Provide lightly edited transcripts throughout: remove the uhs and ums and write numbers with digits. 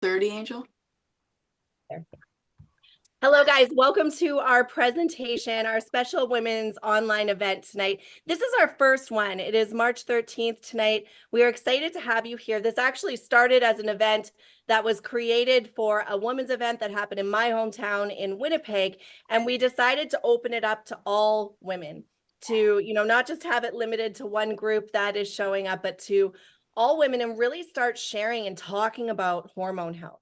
30, Angel? Hello, guys. Welcome to our presentation, our special women's online event tonight. This is our first one. It is March 13th tonight. We are excited to have you here. This actually started as an event that was created for a women's event that happened in my hometown in Winnipeg, and we decided to open it up to all women to, not just have it limited to one group that is showing up, but to all women and really start sharing and talking about hormone health,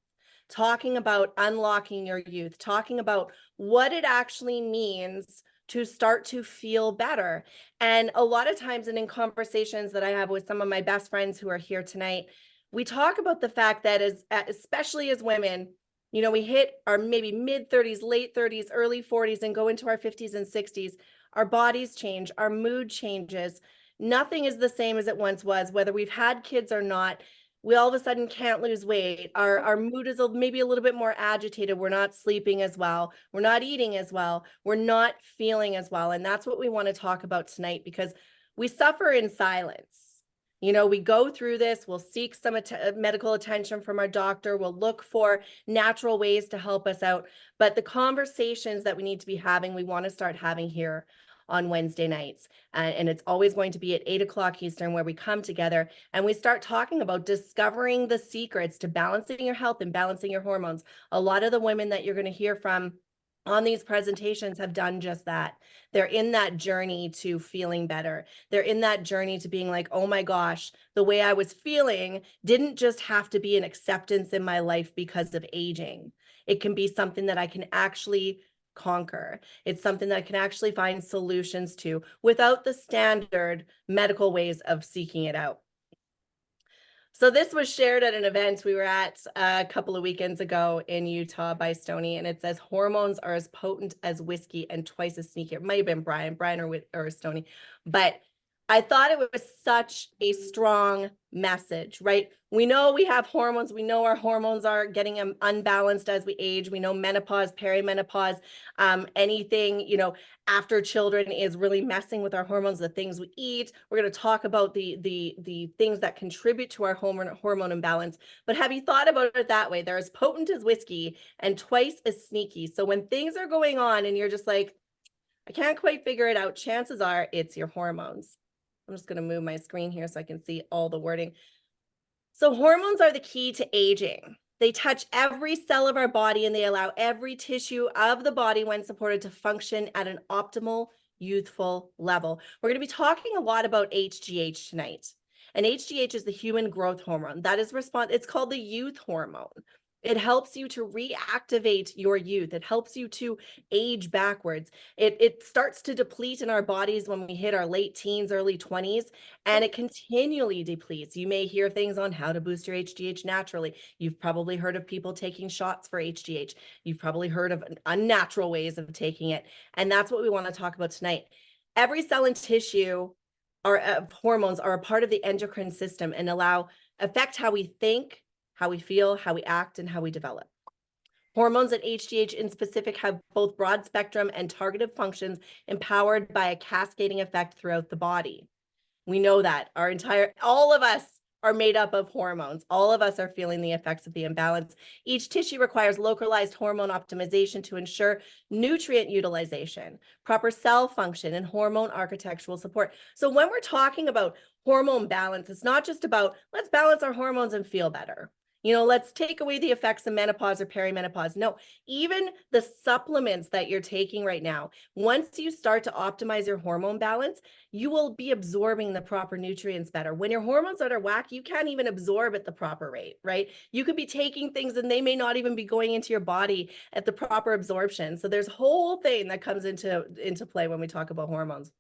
talking about unlocking your youth, talking about what it actually means to start to feel better. And a lot of times, and in conversations that I have with some of my best friends who are here tonight, we talk about the fact that especially as women, we hit our maybe mid 30s, late 30s, early 40s, and go into our 50s and 60s. Our bodies change, our mood changes. Nothing is the same as it once was, whether we've had kids or not. We all of a sudden can't lose weight. Our mood is maybe a little bit more agitated. We're not sleeping as well. We're not eating as well. We're not feeling as well. And that's what we want to talk about tonight, because we suffer in silence. We go through this, we'll seek some medical attention from our doctor, we'll look for natural ways to help us out. But the conversations that we need to be having, we want to start having here on Wednesday nights. And it's always going to be at 8 o'clock Eastern, where we come together and we start talking about discovering the secrets to balancing your health and balancing your hormones. A lot of the women that you're going to hear from on these presentations have done just that. They're in that journey to feeling better. They're in that journey to being like, oh my gosh, the way I was feeling didn't just have to be an acceptance in my life because of aging. It can be something that I can actually conquer. It's something that I can actually find solutions to without the standard medical ways of seeking it out. So this was shared at an event we were at a couple of weekends ago in Utah by Stony, and it says hormones are as potent as whiskey and twice as sneaky. It might have been Brian or Stony, but I thought it was such a strong message, right? We know we have hormones. We know our hormones are getting unbalanced as we age. We know menopause, perimenopause, anything, after children is really messing with our hormones, the things we eat. We're going to talk about the things that contribute to our hormone imbalance. But have you thought about it that way? They're as potent as whiskey and twice as sneaky. So when things are going on and you're just like, I can't quite figure it out, chances are it's your hormones. I'm just going to move my screen here so I can see all the wording. So hormones are the key to aging. They touch every cell of our body and they allow every tissue of the body, when supported, to function at an optimal youthful level. We're going to be talking a lot about HGH tonight. And HGH is the human growth hormone. That is it's called the youth hormone. It helps you to reactivate your youth. It helps you to age backwards. It starts to deplete in our bodies when we hit our late teens, early 20s, and it continually depletes. You may hear things on how to boost your HGH naturally. You've probably heard of people taking shots for HGH. You've probably heard of unnatural ways of taking it. And that's what we want to talk about tonight. Every cell and tissue hormones are a part of the endocrine system and affect how we think, how we feel, how we act, and how we develop. Hormones and HGH in specific have both broad spectrum and targeted functions, empowered by a cascading effect throughout the body. We know that all of us are made up of hormones. All of us are feeling the effects of the imbalance. Each tissue requires localized hormone optimization to ensure nutrient utilization, proper cell function, and hormone architectural support. So when we're talking about hormone balance, it's not just about let's balance our hormones and feel better. Let's take away the effects of menopause or perimenopause. No, even the supplements that you're taking right now, once you start to optimize your hormone balance, you will be absorbing the proper nutrients better. When your hormones are out of whack, you can't even absorb at the proper rate, right? You could be taking things and they may not even be going into your body at the proper absorption. So there's a whole thing that comes into play when we talk about hormones.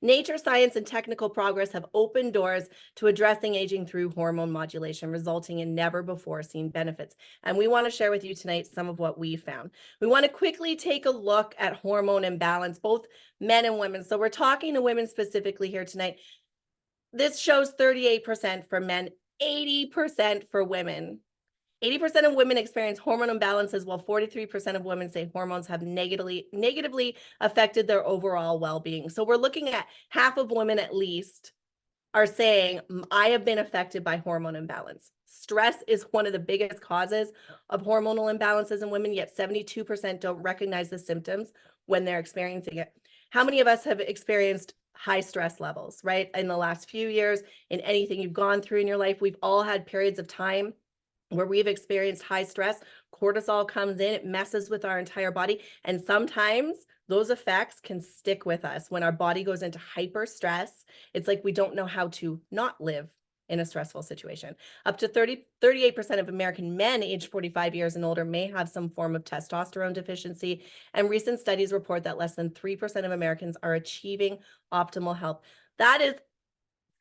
Nature, science, and technical progress have opened doors to addressing aging through hormone modulation, resulting in never before seen benefits. And we want to share with you tonight some of what we found. We want to quickly take a look at hormone imbalance, both men and women. So we're talking to women specifically here tonight. This shows 38% for men, 80% for women. 80% of women experience hormone imbalances, while 43% of women say hormones have negatively affected their overall well-being. So we're looking at half of women at least are saying, I have been affected by hormone imbalance. Stress is one of the biggest causes of hormonal imbalances in women, yet 72% don't recognize the symptoms when they're experiencing it. How many of us have experienced high stress levels, right? In the last few years, in anything you've gone through in your life, we've all had periods of time where we've experienced high stress. Cortisol comes in, it messes with our entire body. And sometimes those effects can stick with us when our body goes into hyper stress. It's like we don't know how to not live in a stressful situation. Up to 38% of American men aged 45 years and older may have some form of testosterone deficiency. And recent studies report that less than 3% of Americans are achieving optimal health. That is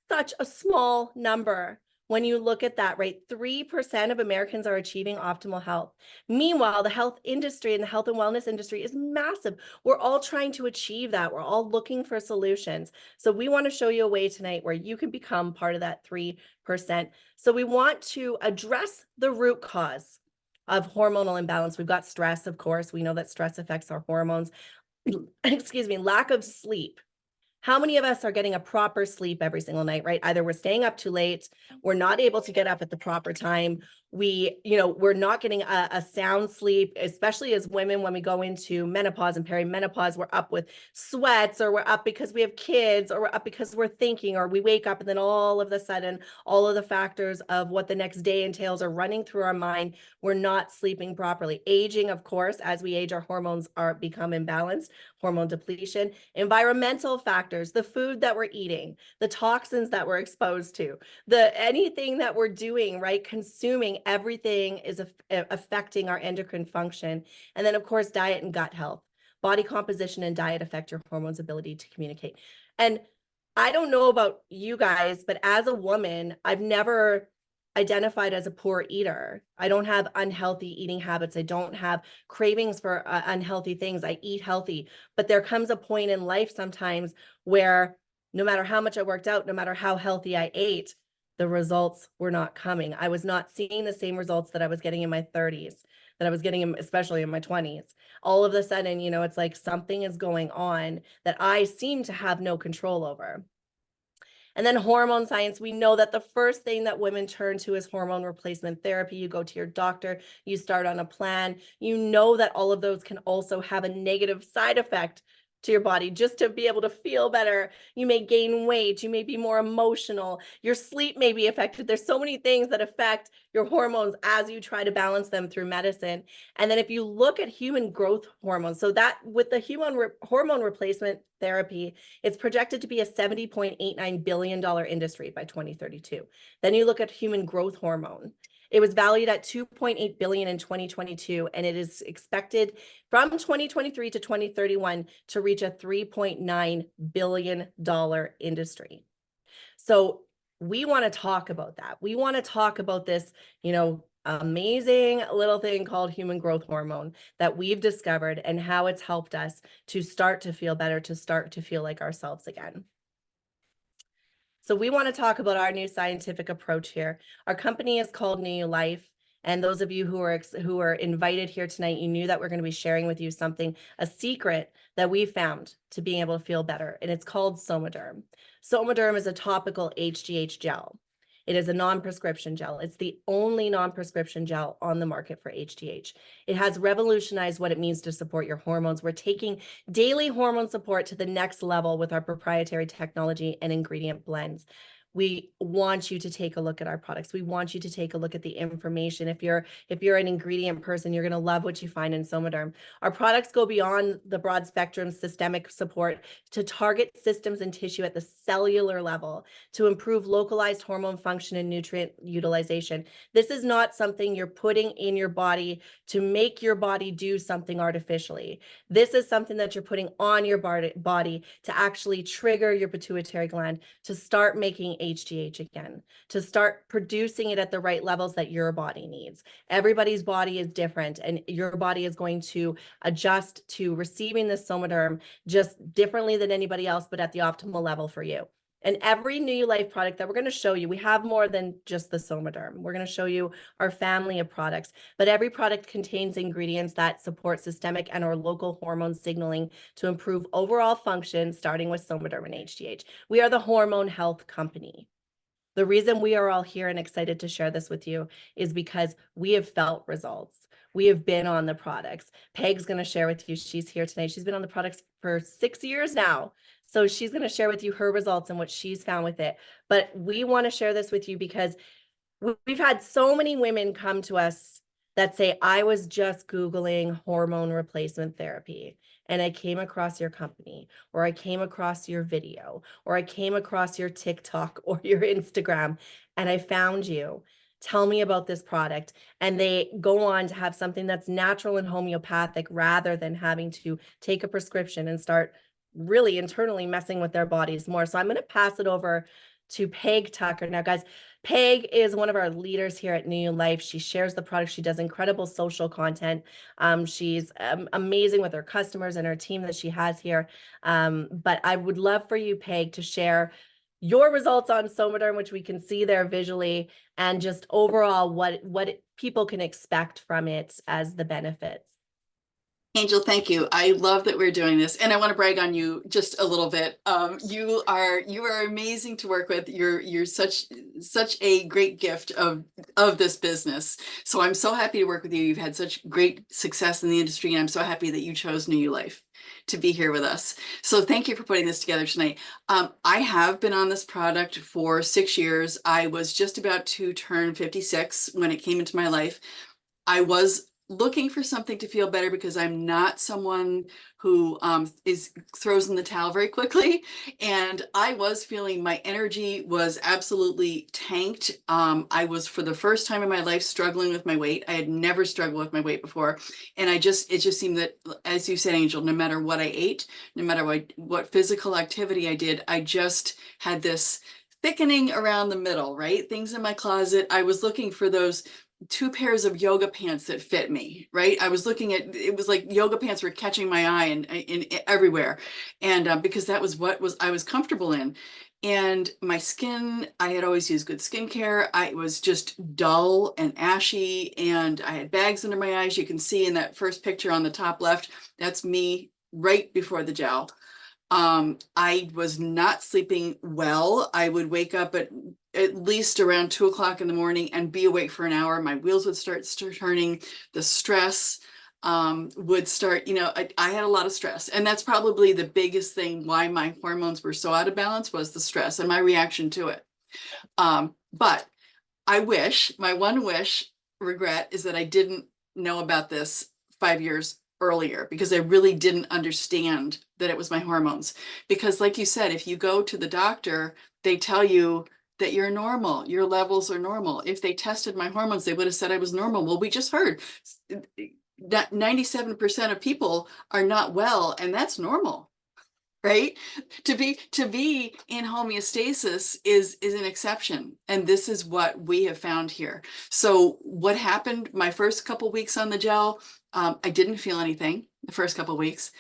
such a small number. When you look at that, right? 3% of Americans are achieving optimal health. Meanwhile, the health industry and the health and wellness industry is massive. We're all trying to achieve that. We're all looking for solutions. So we want to show you a way tonight where you can become part of that 3%. So we want to address the root cause of hormonal imbalance. We've got stress, of course. We know that stress affects our hormones. Excuse me, lack of sleep. How many of us are getting a proper sleep every single night, right? Either we're staying up too late, we're not able to get up at the proper time. We're not getting a sound sleep, especially as women, when we go into menopause and perimenopause, we're up with sweats, or we're up because we have kids, or we're up because we're thinking, or we wake up and then all of a sudden, all of the factors of what the next day entails are running through our mind. We're not sleeping properly. Aging, of course, as we age, our hormones become imbalanced, hormone depletion. Environmental factors, the food that we're eating, the toxins that we're exposed to, anything that we're doing, right? Consuming, everything is affecting our endocrine function. And then, of course, diet and gut health. Body composition and diet affect your hormones' ability to communicate. And I don't know about you guys, but as a woman, I've never identified as a poor eater. I don't have unhealthy eating habits. I don't have cravings for unhealthy things. I eat healthy. But there comes a point in life sometimes where no matter how much I worked out, no matter how healthy I ate, the results were not coming. I was not seeing the same results that I was getting in my 30s, that I was getting especially in my 20s. All of a sudden, it's like something is going on that I seem to have no control over. And then hormone science, we know that the first thing that women turn to is hormone replacement therapy. You go to your doctor, you start on a plan. You know that all of those can also have a negative side effect to your body. Just to be able to feel better, you may gain weight, you may be more emotional, your sleep may be affected. There's so many things that affect your hormones as you try to balance them through medicine. And then if you look at human growth hormones, so that with the hormone replacement therapy, it's projected to be a $70.89 billion industry by 2032. Then you look at human growth hormone. It was valued at $2.8 billion in 2022, and it is expected from 2023 to 2031 to reach a $3.9 billion industry. So we want to talk about that. We want to talk about this, amazing little thing called human growth hormone that we've discovered and how it's helped us to start to feel better, to start to feel like ourselves again. So we want to talk about our new scientific approach here. Our company is called New Life. And those of you who are invited here tonight, you knew that we're going to be sharing with you something, a secret that we found to being able to feel better. And it's called Somaderm. Somaderm is a topical HGH gel. It is a non-prescription gel. It's the only non-prescription gel on the market for HGH. It has revolutionized what it means to support your hormones. We're taking daily hormone support to the next level with our proprietary technology and ingredient blends. We want you to take a look at our products. We want you to take a look at the information. If you're an ingredient person, you're going to love what you find in Somaderm. Our products go beyond the broad spectrum systemic support to target systems and tissue at the cellular level to improve localized hormone function and nutrient utilization. This is not something you're putting in your body to make your body do something artificially. This is something that you're putting on your body to actually trigger your pituitary gland to start making HGH again, to start producing it at the right levels that your body needs. Everybody's body is different, and your body is going to adjust to receiving this Somaderm just differently than anybody else, but at the optimal level for you. And every New Life product that we're going to show you, we have more than just the Somaderm. We're going to show you our family of products, but every product contains ingredients that support systemic and or local hormone signaling to improve overall function, starting with Somaderm and HGH. We are the hormone health company. The reason we are all here and excited to share this with you is because we have felt results. We have been on the products. Peg's going to share with you. She's here tonight. She's been on the products for 6 years now. So she's going to share with you her results and what she's found with it. But we want to share this with you because we've had so many women come to us that say, I was just Googling hormone replacement therapy and I came across your company, or I came across your video, or I came across your TikTok or your Instagram, and I found you. Tell me about this product. And they go on to have something that's natural and homeopathic rather than having to take a prescription and start really internally messing with their bodies more. So I'm going to pass it over to Peg Tucker. Now, guys, Peg is one of our leaders here at New Life. She shares the product. She does incredible social content. She's amazing with her customers and her team that she has here. But I would love for you, Peg, to share your results on Somaderm, which we can see there visually, and just overall what people can expect from it as the benefits. Angel, thank you. I love that we're doing this, and I want to brag on you just a little bit. You are amazing to work with. You're such a great gift of this business. So I'm so happy to work with you. You've had such great success in the industry, and I'm so happy that you chose New Life to be here with us. So thank you for putting this together tonight. I have been on this product for 6 years. I was just about to turn 56 when it came into my life. I was looking for something to feel better because I'm not someone who throws in the towel very quickly. And I was feeling my energy was absolutely tanked. I was, for the first time in my life, struggling with my weight. I had never struggled with my weight before. And it just seemed that, as you said, Angel, no matter what I ate, no matter what physical activity I did, I just had this thickening around the middle, right? Things in my closet. I was looking for those 2 pairs of yoga pants that fit me, right? I was looking at, it was like yoga pants were catching my eye and in everywhere. And because that was what I was comfortable in. And my skin, I had always used good skincare. I was just dull and ashy, and I had bags under my eyes. You can see in that first picture on the top left, that's me right before the gel. I was not sleeping well. I would wake up at least around 2 o'clock in the morning and be awake for an hour. My wheels would start turning. The stress would start, I had a lot of stress. And that's probably the biggest thing why my hormones were so out of balance, was the stress and my reaction to it. But my one regret is that I didn't know about this 5 years earlier, because I really didn't understand that it was my hormones. Because like you said, if you go to the doctor, they tell you that you're normal, your levels are normal. If they tested my hormones, they would have said I was normal. Well, we just heard that 97% of people are not well, and that's normal, right? To be in homeostasis is an exception, and this is what we have found here. So what happened my first couple weeks on the gel, I didn't feel anything the first couple weeks.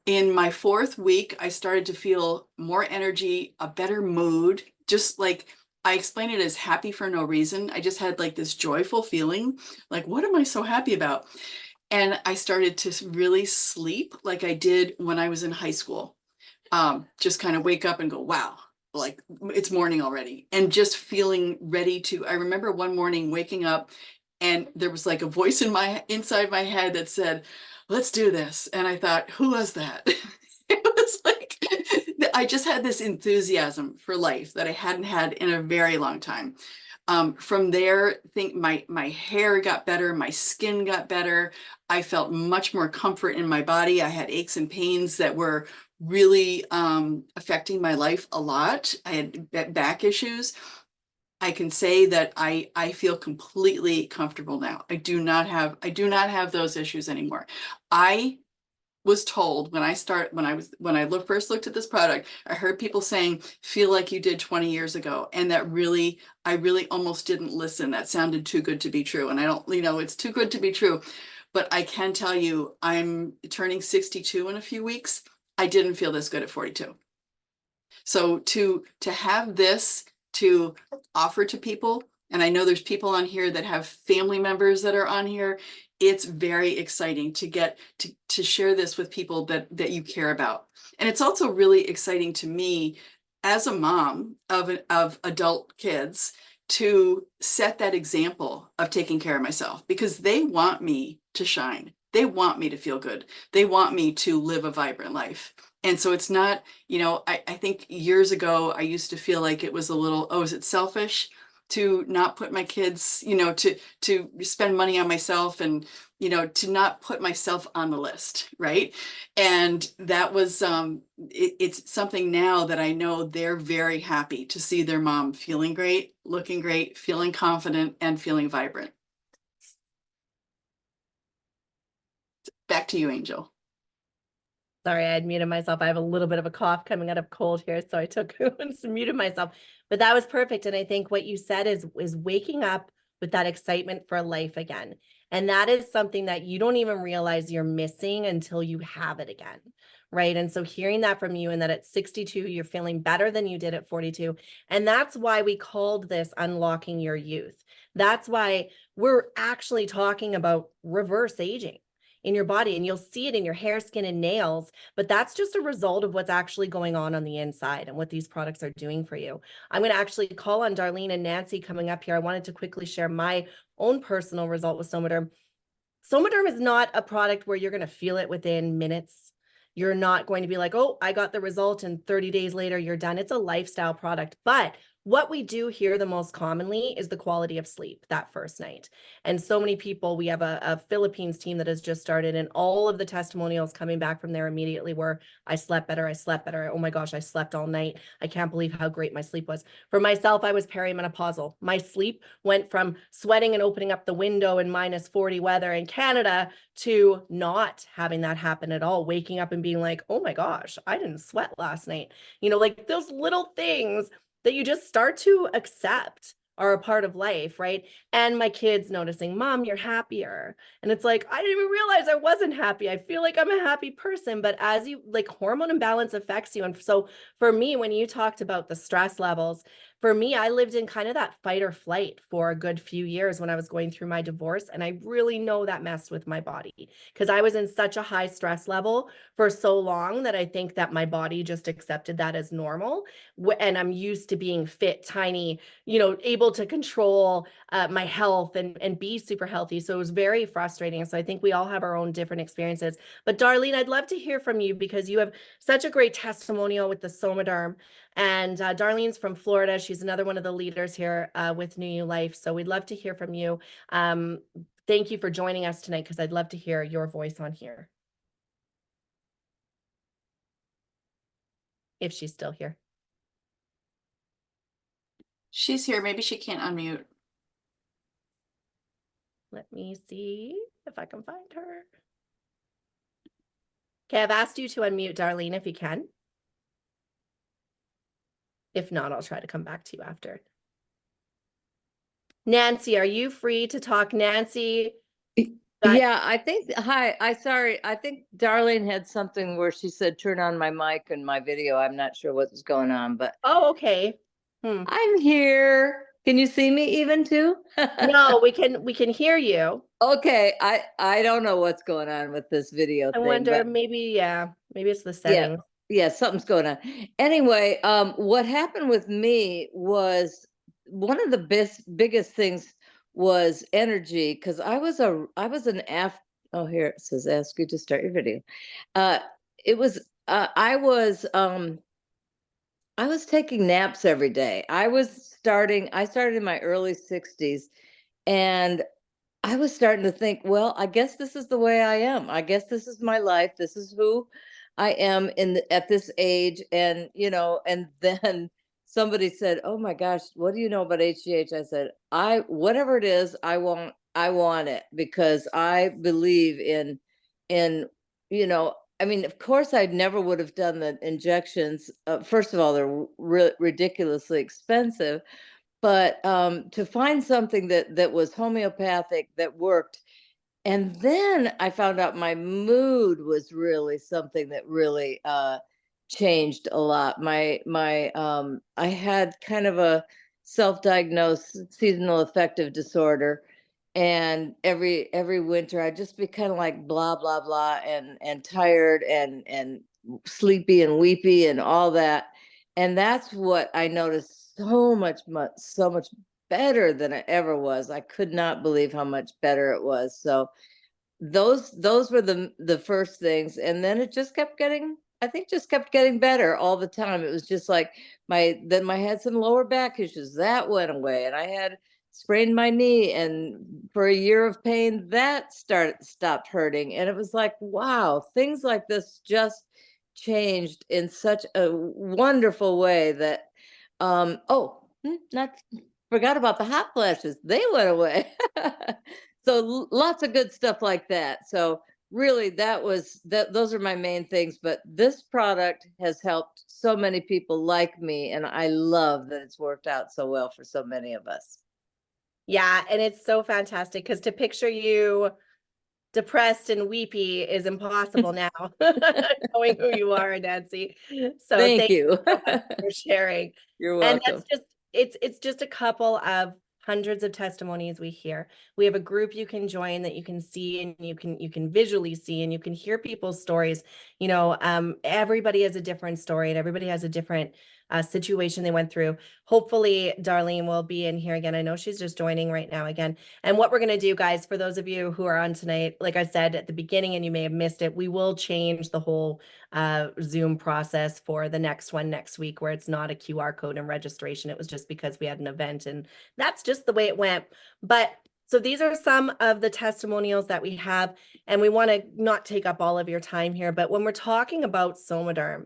In my 4th week, I started to feel more energy, a better mood, just like, I explain it as happy for no reason. I just had like this joyful feeling, like, what am I so happy about? And I started to really sleep like I did when I was in high school. Just kind of wake up and go, wow, like it's morning already. And just feeling ready to, I remember one morning waking up and there was like a voice inside my head that said, let's do this. And I thought, who was that? It was like, I just had this enthusiasm for life that I hadn't had in a very long time. From there, I think my hair got better, my skin got better. I felt much more comfort in my body. I had aches and pains that were really affecting my life a lot. I had back issues. I can say that I feel completely comfortable now. I do not have those issues anymore. I was told when I first looked at this product, I heard people saying, feel like you did 20 years ago. And I really almost didn't listen. That sounded too good to be true. And I don't, it's too good to be true. But I can tell you, I'm turning 62 in a few weeks. I didn't feel this good at 42. So to have this to offer to people, and I know there's people on here that have family members that are on here, it's very exciting to get to share this with people that you care about. And it's also really exciting to me as a mom of adult kids to set that example of taking care of myself, because they want me to shine. They want me to feel good. They want me to live a vibrant life. And so it's not, I think years ago, I used to feel like it was a little, oh, is it selfish to not put my kids, to spend money on myself and, to not put myself on the list, right? And that was, it's something now that I know they're very happy to see their mom feeling great, looking great, feeling confident, and feeling vibrant. Back to you, Angel. Sorry, I had muted myself. I have a little bit of a cough coming out of cold here, so I took and muted myself. But that was perfect. And I think what you said is waking up with that excitement for life again. And that is something that you don't even realize you're missing until you have it again. Right. And so hearing that from you, and that at 62, you're feeling better than you did at 42. And that's why we called this Unlocking Your Youth. That's why we're actually talking about reverse aging in your body, and you'll see it in your hair, skin, and nails, but that's just a result of what's actually going on the inside and what these products are doing for you. I'm going to actually call on Darlene and Nancy coming up here. I wanted to quickly share my own personal result with Somaderm. Somaderm is not a product where you're going to feel it within minutes. You're not going to be like, oh, I got the result and 30 days later you're done. It's a lifestyle product. But what we do here the most commonly is the quality of sleep that first night. And so many people, we have a Philippines team that has just started, and all of the testimonials coming back from there immediately were, I slept better. I slept better. Oh my gosh, I slept all night. I can't believe how great my sleep was. For myself, I was perimenopausal. My sleep went from sweating and opening up the window in minus 40 weather in Canada to not having that happen at all, waking up and being like, oh my gosh, I didn't sweat last night. Like those little things that you just start to accept are a part of life, right? And my kids noticing, Mom, you're happier. And it's like, I didn't even realize I wasn't happy. I feel like I'm a happy person, but as you, like, hormone imbalance affects you. And so for me, when you talked about the stress levels, for me, I lived in kind of that fight or flight for a good few years when I was going through my divorce. And I really know that messed with my body because I was in such a high stress level for so long that I think that my body just accepted that as normal. And I'm used to being fit, tiny, able to control my health and be super healthy. So it was very frustrating. So I think we all have our own different experiences. But Darlene, I'd love to hear from you because you have such a great testimonial with the Somaderm. And Darlene's from Florida. She's another one of the leaders here with New You Life. So we'd love to hear from you. Thank you for joining us tonight because I'd love to hear your voice on here. If she's still here. She's here. Maybe she can't unmute. Let me see if I can find her. Okay, I've asked you to unmute, Darlene, if you can. If not, I'll try to come back to you after. Nancy, are you free to talk? Nancy? Yeah, I think, hi, I think Darlene had something where she said, turn on my mic and my video. I'm not sure what's going on, but. Oh, okay. I'm here. Can you see me even too? No, we can hear you. Okay, I don't know what's going on with this video thing. I wonder, maybe it's the settings. Yeah, something's going on. Anyway, what happened with me was one of the biggest things was energy, because I was an oh, here it says ask you to start your video. It was I was taking naps every day. I started in my early 60s, and I was starting to think, well, I guess this is the way I am. I guess this is my life. This is who I am at this age. And, and then somebody said, oh my gosh, what do you know about HGH? I said, whatever it is, I want it, because I believe in, I mean, of course, I never would have done the injections. First of all, they're ridiculously expensive. But to find something that was homeopathic that worked, and then I found out my mood was really something that really changed a lot. I had kind of a self-diagnosed seasonal affective disorder, and every winter I'd just be kind of like blah blah blah and tired and sleepy and weepy and all that. And that's what I noticed so much better than it ever was. I could not believe how much better it was. So those were the first things, and then it just kept getting, I think, just kept getting better all the time. It was just like I had some lower back issues that went away, and I had sprained my knee, and for a year of pain that stopped hurting, and it was like, wow, things like this just changed in such a wonderful way that not forgot about the hot flashes, they went away. So lots of good stuff like that. So really those are my main things, but this product has helped so many people like me, and I love that it's worked out so well for so many of us. Yeah, and it's so fantastic because to picture you depressed and weepy is impossible now, knowing who you are, Nancy. So Thank thank you you. so much for sharing. You're And welcome. that's just it's just a couple of hundreds of testimonies we hear. We have a group you can join that you can see, and you can visually see, and you can hear people's stories. Everybody has a different story, and everybody has a different situation they went through. Hopefully Darlene will be in here again. I know she's just joining right now again. And what we're going to do, guys, for those of you who are on tonight, like I said at the beginning, and you may have missed it, we will change the whole Zoom process for the next one next week, where it's not a QR code and registration. It was just because we had an event, and that's just the way it went. But so these are some of the testimonials that we have, and we want to not take up all of your time here, but when we're talking about Somaderm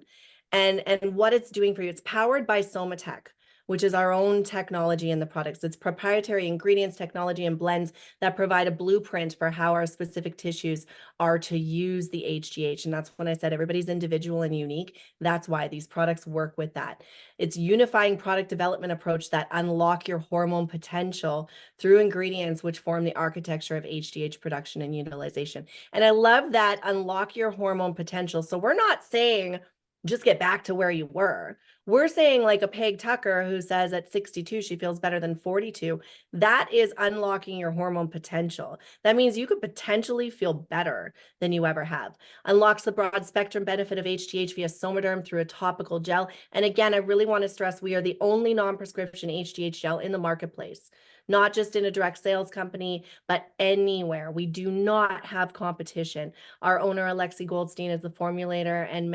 and what it's doing for you, it's powered by Somatech, which is our own technology in the products. It's proprietary ingredients, technology, and blends that provide a blueprint for how our specific tissues are to use the HGH. And that's when I said everybody's individual and unique. That's why these products work with that. It's unifying product development approach that unlock your hormone potential through ingredients which form the architecture of HGH production and utilization. And I love that, unlock your hormone potential. So we're not saying just get back to where you were. We're saying, like a Peg Tucker who says at 62 she feels better than 42. That is unlocking your hormone potential. That means you could potentially feel better than you ever have. Unlocks the broad spectrum benefit of HGH via Somaderm through a topical gel. And again, I really want to stress we are the only non-prescription HGH gel in the marketplace, not just in a direct sales company, but anywhere. We do not have competition. Our owner, Alexi Goldstein, is the formulator and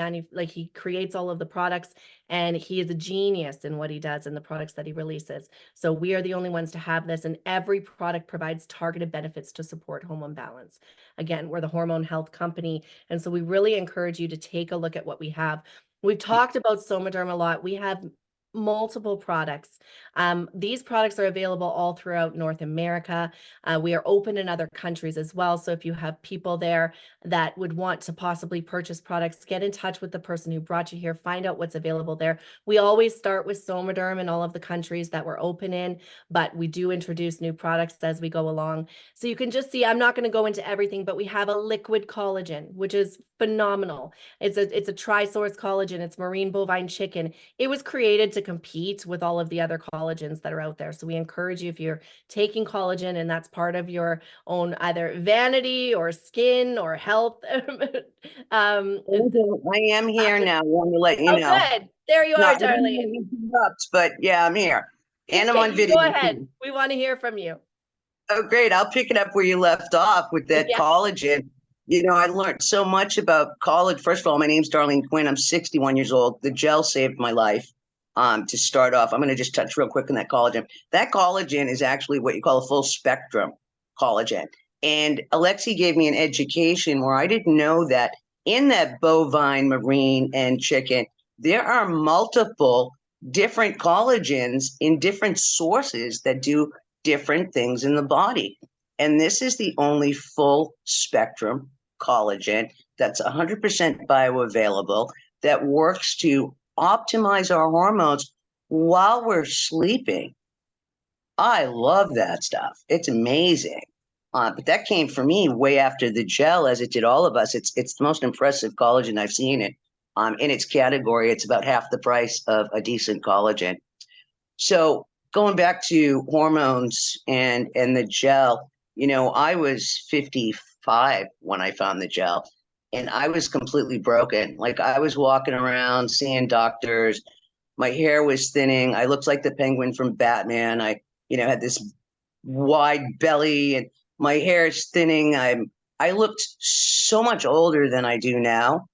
he creates all of the products, and he is a genius in what he does and the products that he releases. So we are the only ones to have this, and every product provides targeted benefits to support hormone balance. Again, we're the hormone health company, and so we really encourage you to take a look at what we have. We've talked about Somaderm a lot. We have multiple products. These products are available all throughout North America. We are open in other countries as well. So if you have people there that would want to possibly purchase products, get in touch with the person who brought you here, find out what's available there. We always start with Somaderm in all of the countries that we're open in, but we do introduce new products as we go along. So you can just see, I'm not going to go into everything, but we have a liquid collagen, which is phenomenal. It's a tri-source collagen. It's marine bovine chicken. It was created to compete with all of the other collagens that are out there. So we encourage you, if you're taking collagen and that's part of your own either vanity or skin or health. I am here now. I want to let you Oh, know. good. There you No, are, I didn't Darlene. mean to interrupt, but yeah, I'm here. And I'm Okay, on you video. go ahead. too. We want to hear from you. Oh, great. I'll pick it up where you left off with that Yeah. collagen. You know, I learned so much about collagen. First of all, my name's Darlene Quinn. I'm 61 years old. The gel saved my life. To start off, I'm going to just touch real quick on that collagen. That collagen is actually what you call a full spectrum collagen. And Alexi gave me an education where I didn't know that in that bovine, marine, and chicken, there are multiple different collagens in different sources that do different things in the body. And this is the only full spectrum collagen that's 100% bioavailable that works to optimize our hormones while we're sleeping. I love that stuff. It's amazing. But that came for me way after the gel, as it did all of us. It's the most impressive collagen I've seen it. In its category, it's about half the price of a decent collagen. So going back to hormones and the gel, I was 55 when I found the gel, and I was completely broken. Like, I was walking around seeing doctors. My hair was thinning. I looked like the penguin from Batman. I, had this wide belly, and my hair is thinning. I looked so much older than I do now,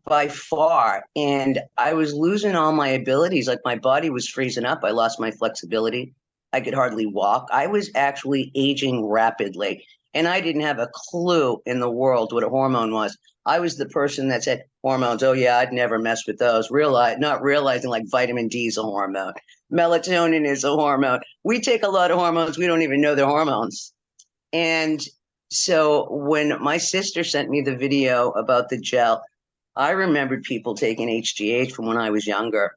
by far. And I was losing all my abilities. Like, my body was freezing up. I lost my flexibility. I could hardly walk. I was actually aging rapidly. And I didn't have a clue in the world what a hormone was. I was the person that said, hormones, oh yeah, I'd never mess with those. Not realizing like vitamin D is a hormone. Melatonin is a hormone. We take a lot of hormones. We don't even know they're hormones. And so when my sister sent me the video about the gel, I remembered people taking HGH from when I was younger.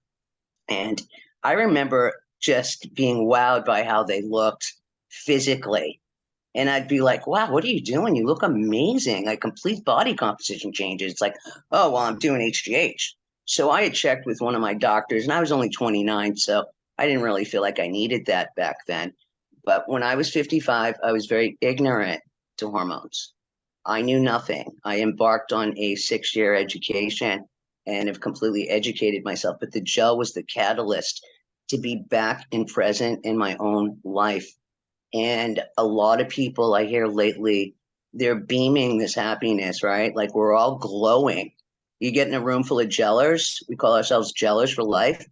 And I remember just being wowed by how they looked physically. And I'd be like, wow, what are you doing? You look amazing. Like, complete body composition changes. It's like, oh, well, I'm doing HGH. So I had checked with one of my doctors, and I was only 29. So I didn't really feel like I needed that back then. But when I was 55, I was very ignorant to hormones. I knew nothing. I embarked on a 6-year education and have completely educated myself. But the gel was the catalyst to be back and present in my own life. And a lot of people I hear lately, they're beaming this happiness, right? Like, we're all glowing. You get in a room full of gellers. We call ourselves gellers for life.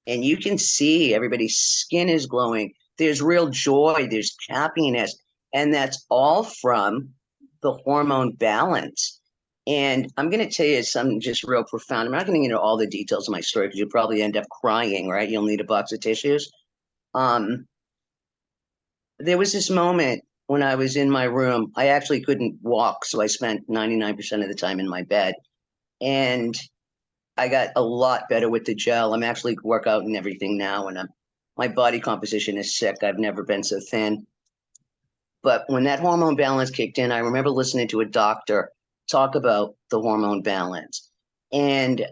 And you can see everybody's skin is glowing. There's real joy. There's happiness. And that's all from the hormone balance. And I'm going to tell you something just real profound. I'm not going to get into all the details of my story because you'll probably end up crying, right? You'll need a box of tissues. There was this moment when I was in my room. I actually couldn't walk, so I spent 99% of the time in my bed. And I got a lot better with the gel. I'm actually work out and everything now, and my body composition is sick. I've never been so thin. But when that hormone balance kicked in, I remember listening to a doctor talk about the hormone balance. And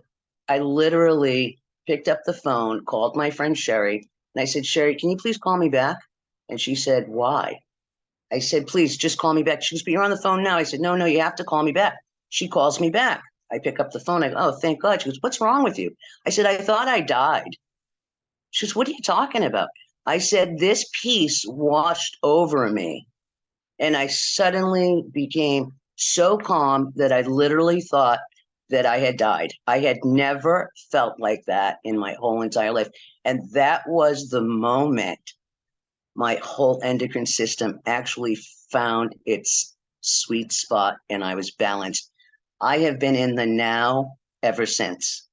I literally picked up the phone, called my friend Sherry, and I said, Sherry, can you please call me back? And she said, why? I said, please just call me back. She goes, but you're on the phone now. I said, no, you have to call me back. She calls me back. I pick up the phone. I go, oh, thank God. She goes, what's wrong with you? I said, I thought I died. She goes, what are you talking about? I said, this peace washed over me. And I suddenly became so calm that I literally thought that I had died. I had never felt like that in my whole entire life. And that was the moment my whole endocrine system actually found its sweet spot and I was balanced. I have been in the now ever since.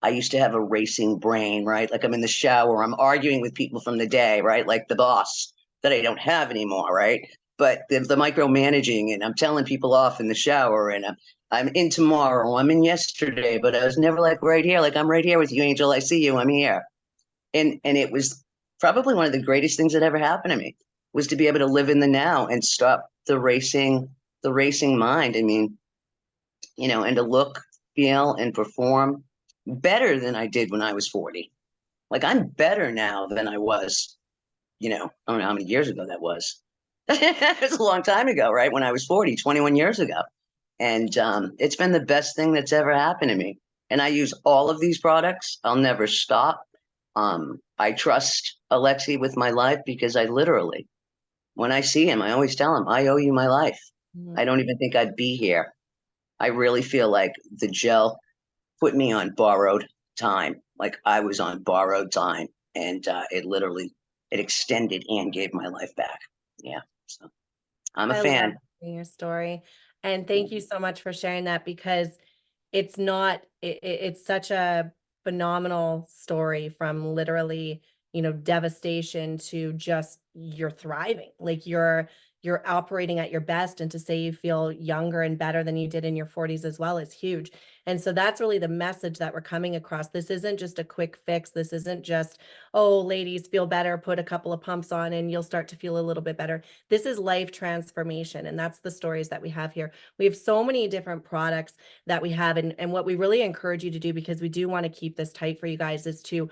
I used to have a racing brain, right? Like, I'm in the shower, I'm arguing with people from the day, right? Like the boss that I don't have anymore, right? But the micromanaging, and I'm telling people off in the shower, and I'm in tomorrow, I'm in yesterday, but I was never like right here. Like, I'm right here with you, Angel. I see you, I'm here. And it was probably one of the greatest things that ever happened to me, was to be able to live in the now and stop the racing mind. I mean, and to look, feel, and perform better than I did when I was 40. Like, I'm better now than I was, I don't know how many years ago that was. It was a long time ago, right? When I was 40, 21 years ago. And it's been the best thing that's ever happened to me. And I use all of these products. I'll never stop. I trust Alexi with my life because I literally, when I see him, I always tell him, I owe you my life. Mhm. I don't even think I'd be here. I really feel like the gel put me on borrowed time. Like, I was on borrowed time, and it extended and gave my life back. Yeah. So I'm a I fan. love hearing your story. And thank you so much for sharing that, because it's such a phenomenal story, from literally, devastation to just you're thriving. Like, you're operating at your best, and to say you feel younger and better than you did in your 40s as well is huge. And so that's really the message that we're coming across. This isn't just a quick fix. This isn't just, oh, ladies, feel better, put a couple of pumps on and you'll start to feel a little bit better. This is life transformation. And that's the stories that we have here. We have so many different products that we have. And what we really encourage you to do, because we do want to keep this tight for you guys, is to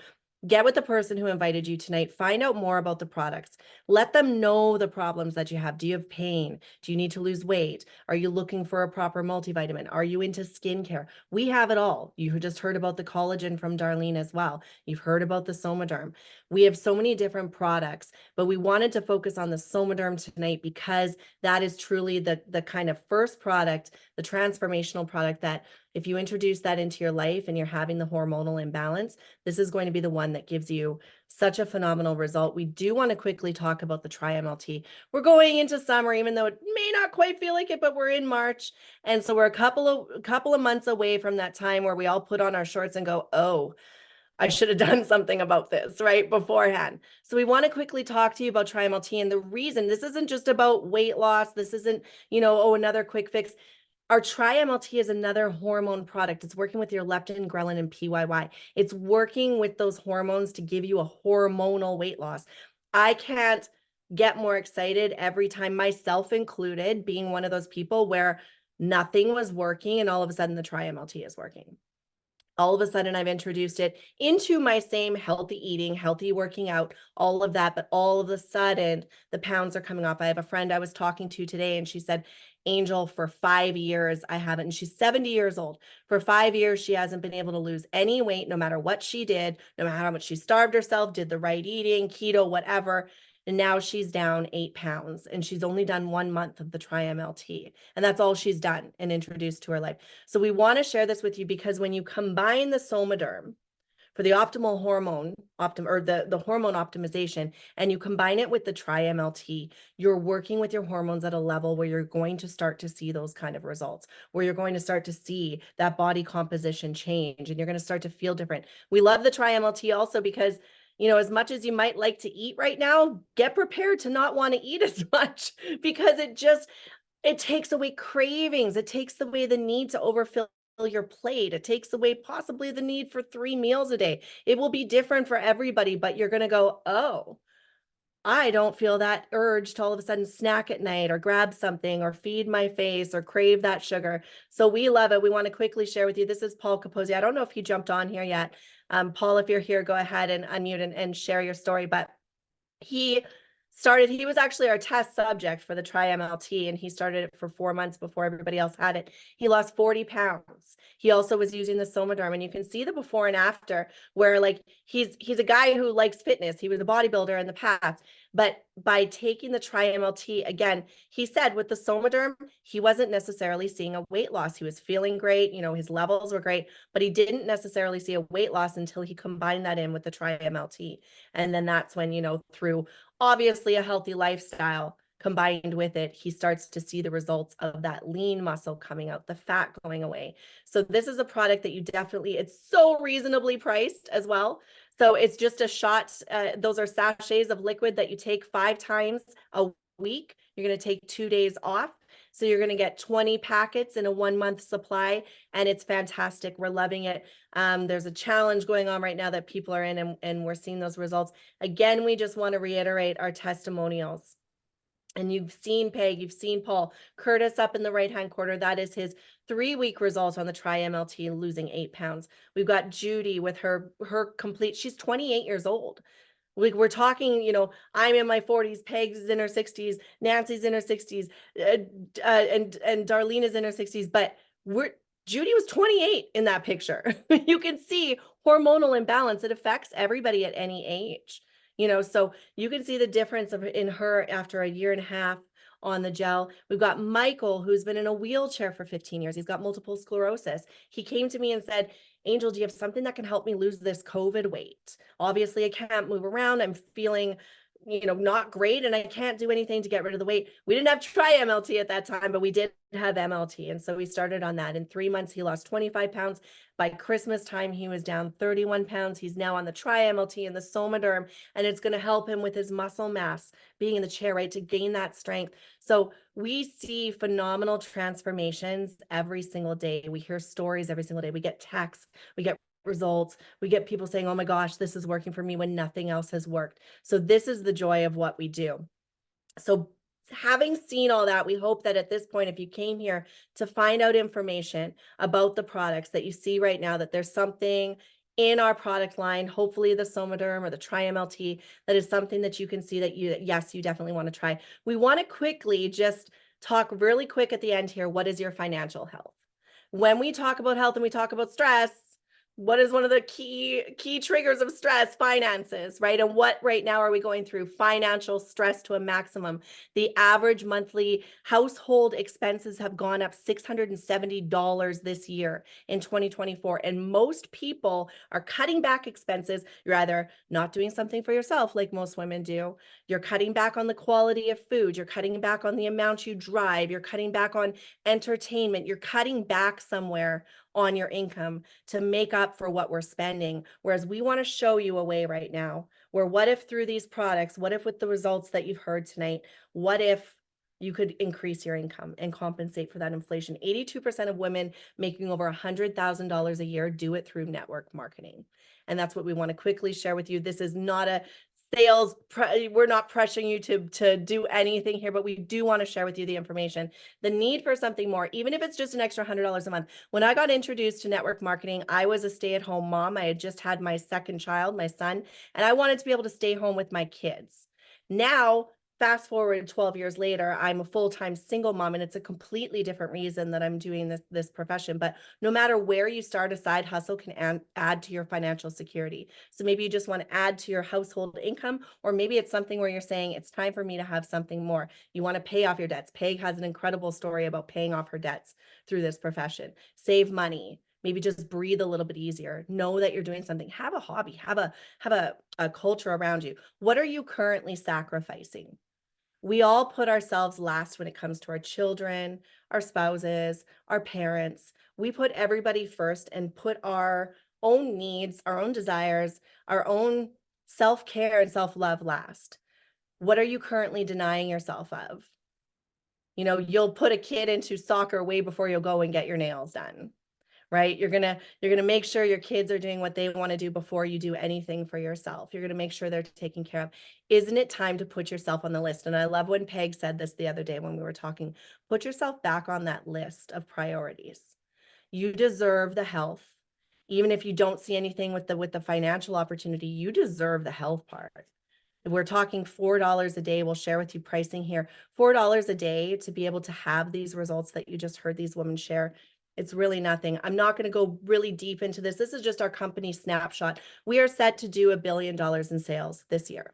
get with the person who invited you tonight, find out more about the products, let them know the problems that you have. Do you have pain? Do you need to lose weight? Are you looking for a proper multivitamin? Are you into skincare? We have it all. You just heard about the collagen from Darlene as well. You've heard about the Somaderm. We have so many different products, but we wanted to focus on the Somaderm tonight because that is truly the kind of first product, the transformational product that if you introduce that into your life and you're having the hormonal imbalance, this is going to be the one that gives you such a phenomenal result. We do want to quickly talk about the Tri-MLT. We're going into summer, even though it may not quite feel like it, but we're in March. And so we're a couple of months away from that time where we all put on our shorts and go, oh, I should have done something about this right beforehand. So we want to quickly talk to you about Tri-MLT. And the reason this isn't just about weight loss. This isn't, oh, another quick fix. Our Tri-MLT is another hormone product. It's working with your leptin, ghrelin, and PYY. It's working with those hormones to give you a hormonal weight loss. I can't get more excited every time, myself included, being one of those people where nothing was working and all of a sudden the Tri-MLT is working. All of a sudden I've introduced it into my same healthy eating, healthy working out, all of that. But all of a sudden the pounds are coming off. I have a friend I was talking to today and she said, Angel, for 5 years, I haven't, and she's 70 years old. For 5 years, she hasn't been able to lose any weight, no matter what she did, no matter how much she starved herself, did the right eating, keto, whatever. And now she's down 8 pounds and she's only done 1 month of the Tri-MLT. And that's all she's done and introduced to her life. So we want to share this with you because when you combine the Somaderm for the optimal hormone the hormone optimization, and you combine it with the Tri-MLT, you're working with your hormones at a level where you're going to start to see those kind of results, where you're going to start to see that body composition change and you're going to start to feel different. We love the Tri-MLT also because as much as you might like to eat right now, get prepared to not want to eat as much because it takes away cravings. It takes away the need to overfill your plate. It takes away possibly the need for 3 meals a day. It will be different for everybody, but you're going to go, oh, I don't feel that urge to all of a sudden snack at night or grab something or feed my face or crave that sugar. So we love it. We want to quickly share with you. This is Paul Capozzi. I don't know if he jumped on here yet. Paul, if you're here, go ahead and unmute and share your story. But he was actually our test subject for the Tri-MLT, and he started it for 4 months before everybody else had it. He lost 40 pounds. He also was using the Somaderm, and you can see the before and after where he's a guy who likes fitness. He was a bodybuilder in the past, but by taking the Tri-MLT, again, he said with the Somaderm, he wasn't necessarily seeing a weight loss. He was feeling great. His levels were great, but he didn't necessarily see a weight loss until he combined that in with the Tri-MLT. And then that's when, through obviously a healthy lifestyle combined with it, he starts to see the results of that lean muscle coming out, the fat going away. So this is a product that it's so reasonably priced as well. So it's just a shot. Those are sachets of liquid that you take 5 times a week. You're going to take 2 days off. So you're going to get 20 packets in a 1-month supply, and it's fantastic. We're loving it. There's a challenge going on right now that people are in, and we're seeing those results. Again, we just want to reiterate our testimonials. And you've seen Peg, you've seen Paul. Curtis up in the right-hand corner, that is his 3-week result on the Tri-MLT, losing 8 pounds. We've got Judy with her complete, she's 28 years old. We're talking, I'm in my 40s, Peg's in her 60s, Nancy's in her 60s, and Darlene is in her 60s, but Judy was 28 in that picture. You can see hormonal imbalance. It affects everybody at any age. So you can see the difference in her after a 1.5 years on the gel. We've got Michael, who's been in a wheelchair for 15 years. He's got multiple sclerosis. He came to me and said, Angel, do you have something that can help me lose this COVID weight? Obviously, I can't move around. I'm feeling not great and I can't do anything to get rid of the weight. We didn't have Tri-MLT at that time, but we did have MLT. And so we started on that. In 3 months, he lost 25 pounds. By Christmas time, he was down 31 pounds. He's now on the Tri-MLT and the Somaderm, and it's going to help him with his muscle mass, being in the chair, right, to gain that strength. So we see phenomenal transformations every single day. We hear stories every single day. We get texts, we get results, we get people saying, oh my gosh, this is working for me when nothing else has worked. So this is the joy of what we do. So having seen all that, we hope that at this point, if you came here to find out information about the products that you see right now, that there's something in our product line, hopefully the Somaderm or the Tri-MLT, that is something that you can see that yes, you definitely want to try. We want to quickly just talk really quick at the end here. What is your financial health? When we talk about health and we talk about stress, what is one of the key triggers of stress? Finances, right? And what right now are we going through? Financial stress to a maximum. The average monthly household expenses have gone up $670 this year in 2024. And most people are cutting back expenses. You're either not doing something for yourself, like most women do. You're cutting back on the quality of food. You're cutting back on the amount you drive. You're cutting back on entertainment. You're cutting back somewhere on your income to make up for what we're spending. Whereas we want to show you a way right now where what if through these products, what if with the results that you've heard tonight, what if you could increase your income and compensate for that inflation? 82% of women making over $100,000 a year do it through network marketing. And that's what we want to quickly share with you. This is not a sales, we're not pressuring you to do anything here, but we do want to share with you the information. The need for something more, even if it's just an extra $100 a month. When I got introduced to network marketing, I was a stay-at-home mom. I had just had my second child, my son, and I wanted to be able to stay home with my kids. Now, fast forward 12 years later, I'm a full-time single mom, and it's a completely different reason that I'm doing this profession. But no matter where you start, a side hustle can add to your financial security. So maybe you just want to add to your household income, or maybe it's something where you're saying, it's time for me to have something more. You want to pay off your debts. Peg has an incredible story about paying off her debts through this profession. Save money. Maybe just breathe a little bit easier. Know that you're doing something. Have a hobby. Have a culture around you. What are you currently sacrificing? We all put ourselves last when it comes to our children, our spouses, our parents. We put everybody first and put our own needs, our own desires, our own self-care and self-love last. What are you currently denying yourself of? You'll put a kid into soccer way before you'll go and get your nails done. Right? You're gonna make sure your kids are doing what they want to do before you do anything for yourself. You're gonna make sure they're taken care of. Isn't it time to put yourself on the list? And I love when Peg said this the other day when we were talking, put yourself back on that list of priorities. You deserve the health. Even if you don't see anything with the financial opportunity, you deserve the health part. We're talking $4 a day. We'll share with you pricing here. $4 a day to be able to have these results that you just heard these women share. It's really nothing. I'm not going to go really deep into this. This is just our company snapshot. We are set to do $1 billion in sales this year.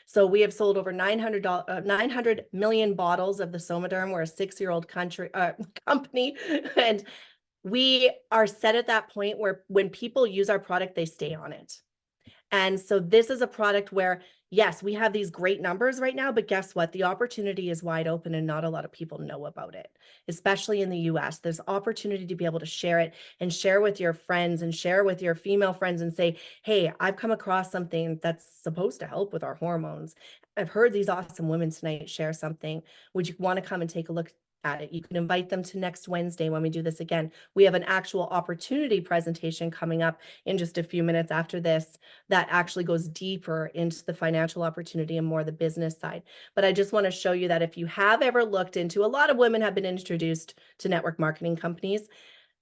So we have sold over 900 million bottles of the Somaderm. We're a 6-year-old company, and we are set at that point where when people use our product, they stay on it. And so this is a product where, yes, we have these great numbers right now, but guess what? The opportunity is wide open and not a lot of people know about it, especially in the US. There's opportunity to be able to share it and share with your friends and share with your female friends and say, hey, I've come across something that's supposed to help with our hormones. I've heard these awesome women tonight share something. Would you want to come and take a look at it? You can invite them to next Wednesday when we do this again. We have an actual opportunity presentation coming up in just a few minutes after this that actually goes deeper into the financial opportunity and more the business side. But I just want to show you that if you have ever looked into, a lot of women have been introduced to network marketing companies.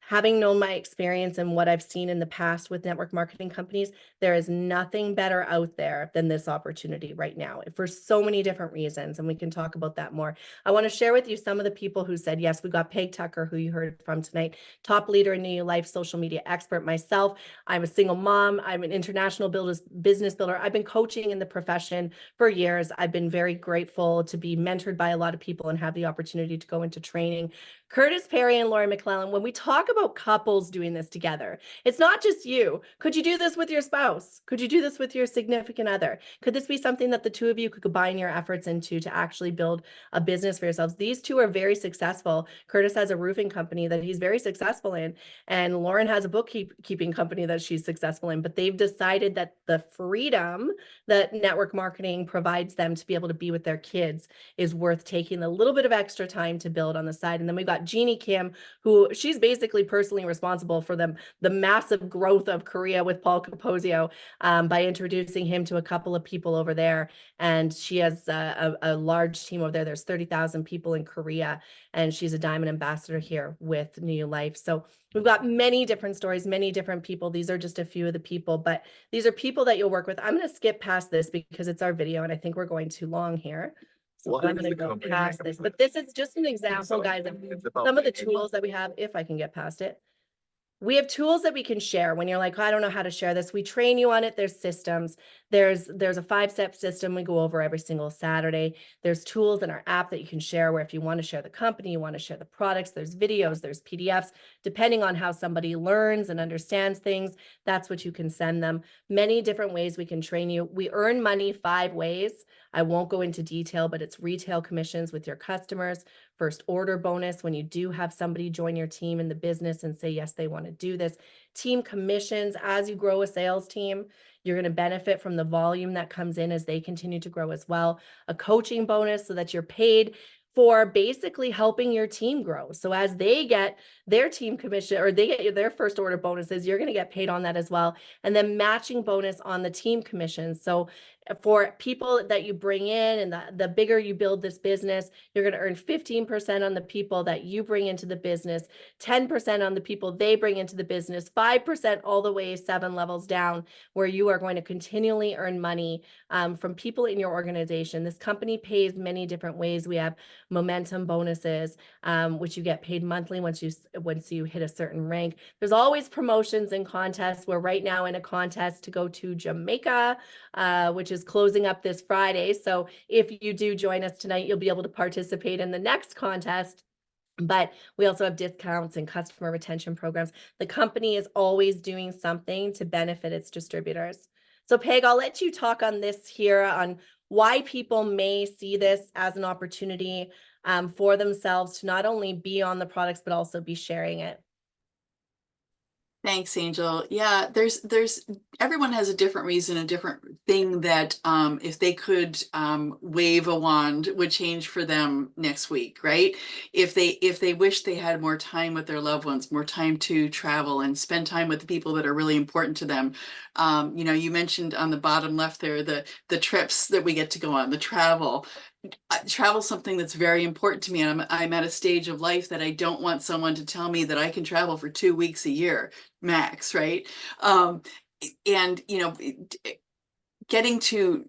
Having known my experience and what I've seen in the past with network marketing companies, there is nothing better out there than this opportunity right now for so many different reasons. And we can talk about that more. I want to share with you some of the people who said yes. We got Peg Tucker, who you heard from tonight, top leader in New Life, social media expert. Myself, I'm a single mom. I'm an international business builder. I've been coaching in the profession for years. I've been very grateful to be mentored by a lot of people and have the opportunity to go into training. Curtis Perry and Lori McClellan, when we talk about couples doing this together. It's not just you. Could you do this with your spouse? Could you do this with your significant other? Could this be something that the two of you could combine your efforts into to actually build a business for yourselves? These two are very successful. Curtis has a roofing company that he's very successful in, and Lauren has a bookkeeping company that she's successful in, but they've decided that the freedom that network marketing provides them to be able to be with their kids is worth taking a little bit of extra time to build on the side. And then we've got Jeannie Kim, who she's basically personally responsible for the massive growth of Korea with Paul Capozio by introducing him to a couple of people over there. And she has a large team over there. There's 30,000 people in Korea, and she's a diamond ambassador here with New Life. So we've got many different stories, many different people. These are just a few of the people, but these are people that you'll work with. I'm going to skip past this because it's our video, and I think we're going too long here. So I'm going to go past this, but this is just an example, guys, of some of the tools that we have, if I can get past it. We have tools that we can share when you're like, I don't know how to share this. We train you on it. There's systems. There's a 5-step system we go over every single Saturday. There's tools in our app that you can share where if you want to share the company, you want to share the products, there's videos, there's PDFs, depending on how somebody learns and understands things, that's what you can send them. Many different ways we can train you. We earn money 5 ways. I won't go into detail, but it's retail commissions with your customers, first order bonus when you do have somebody join your team in the business and say, yes, they want to do this. Team commissions as you grow a sales team. You're going to benefit from the volume that comes in as they continue to grow as well. A coaching bonus so that you're paid for basically helping your team grow. So as they get their team commission or they get their first order bonuses, you're going to get paid on that as well. And then matching bonus on the team commission. So for people that you bring in and the bigger you build this business, you're going to earn 15% on the people that you bring into the business, 10% on the people they bring into the business, 5% all the way 7 levels down, where you are going to continually earn money from people in your organization. This company pays many different ways. We have momentum bonuses, which you get paid monthly once you hit a certain rank. There's always promotions and contests. We're right now in a contest to go to Jamaica, which is closing up this Friday. So if you do join us tonight, you'll be able to participate in the next contest. But we also have discounts and customer retention programs. The company is always doing something to benefit its distributors. So Peg, I'll let you talk on this here on why people may see this as an opportunity for themselves to not only be on the products, but also be sharing it. Thanks, Angel. Yeah, there's everyone has a different reason, a different thing that if they could wave a wand would change for them next week, right? If they wish they had more time with their loved ones, more time to travel and spend time with the people that are really important to them. You know, you mentioned on the bottom left there the trips that we get to go on, the travel. Travel is something that's very important to me, and I'm at a stage of life that I don't want someone to tell me that I can travel for 2 weeks a year max, right? And you know, getting to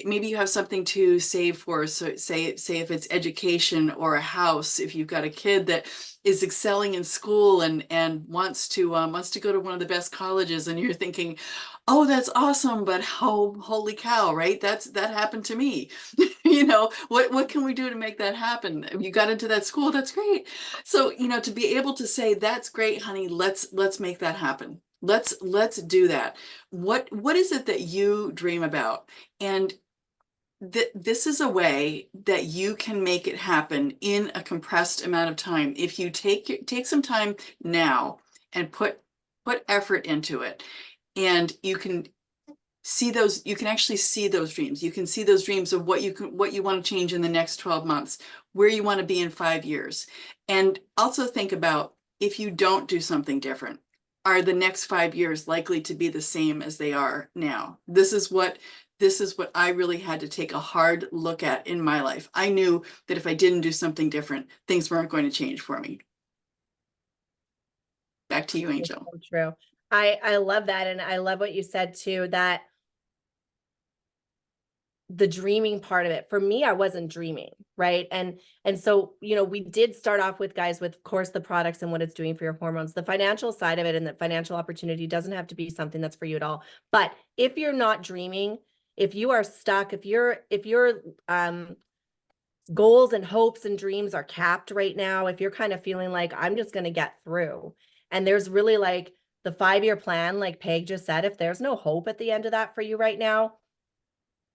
maybe you have something to save for. So say if it's education or a house, if you've got a kid that is excelling in school and wants to go to one of the best colleges, and you're thinking, oh, that's awesome, but holy cow, right? That happened to me. You know, what can we do to make that happen? You got into that school, that's great. So, you know, to be able to say, that's great, honey, let's make that happen. Let's do that. What is it that you dream about? And this is a way that you can make it happen in a compressed amount of time. If you take some time now and put effort into it, and you can actually see those dreams. You can see those dreams of what you want to change in the next 12 months, where you want to be in 5 years. And also think about, if you don't do something different, are the next 5 years likely to be the same as they are now? This is what I really had to take a hard look at in my life. I knew that if I didn't do something different, things weren't going to change for me. Back to you, Angel. So true. I love that. And I love what you said too, that the dreaming part of it. For me, I wasn't dreaming, right? And so, you know, we did start off with, guys, with, of course, the products and what it's doing for your hormones. The financial side of it and the financial opportunity doesn't have to be something that's for you at all. But if you're not dreaming, if you are stuck, if your goals and hopes and dreams are capped right now, if you're kind of feeling like, I'm just going to get through, And there's really like the 5-year plan, like Peg just said, if there's no hope at the end of that for you right now,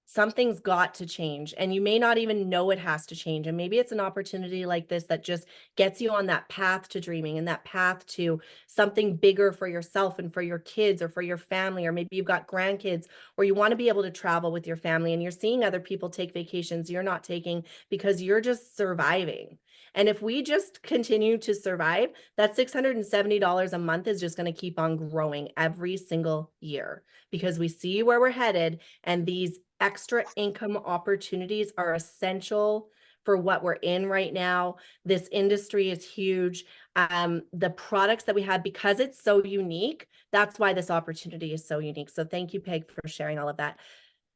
something's got to change, and you may not even know it has to change. And maybe it's an opportunity like this that just gets you on that path to dreaming and that path to something bigger for yourself and for your kids or for your family, or maybe you've got grandkids, or you want to be able to travel with your family and you're seeing other people take vacations you're not taking because you're just surviving. And if we just continue to survive, that $670 a month is just going to keep on growing every single year because we see where we're headed, and these extra income opportunities are essential for what we're in right now. This industry is huge. The products that we have, because it's so unique, that's why this opportunity is so unique. So thank you, Peg, for sharing all of that.